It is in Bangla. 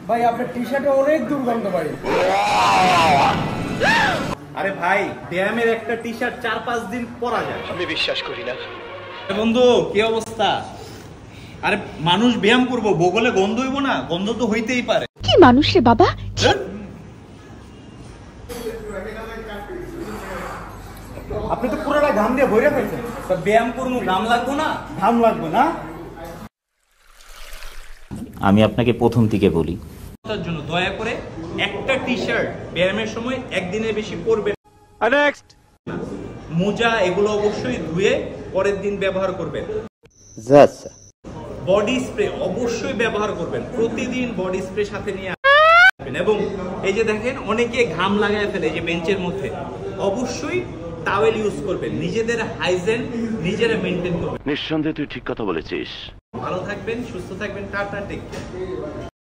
ভাই আপনার টি শার্টে অনেক দুর্গন্ধ ভাই। আরে ভাই ব্যায়ামের একটা টি শার্ট 4-5 দিন পরা যায়। আমি বিশ্বাস করি না। বন্ধু কি অবস্থা? আরে মানুষ ব্যায়াম করবো বগলে গন্ধ হইব না? গন্ধ তো হইতেই পারে। কি মানুষ রে বাবা। আপনি তো পুরোটা ঘাম দিয়ে ভরে ফেলছেন। তা ব্যায়াম করবো ঘাম লাগবো না? ঘাম লাগবে না? আমি আপনাকে প্রথম থেকে বলি, তার জন্য দয়া করে একটা টি শার্ট ব্যায়ামের সময় একদিনের বেশি পরবেন। নেক্সট। মোজা এগুলো অবশ্যই ধুয়ে পরের দিন ব্যবহার করবেন। বডি স্প্রে অবশ্যই ব্যবহার করবেন, প্রতিদিন বডি স্প্রে সাথে নিয়ে আসবেন। এবং এই যে দেখেন অনেকে ঘাম লাগায় ফেলে যে বেঞ্চের মধ্যে, অবশ্যই টাওয়েল ইউজ করবেন। নিজেদের হাইজেন নিজেরা মেনটেন করবেন। নিঃসন্দেহে তুই ঠিক কথা বলেছিস। ভালো থাকবেন, সুস্থ থাকবেন, টাটা, টেক কেয়ার।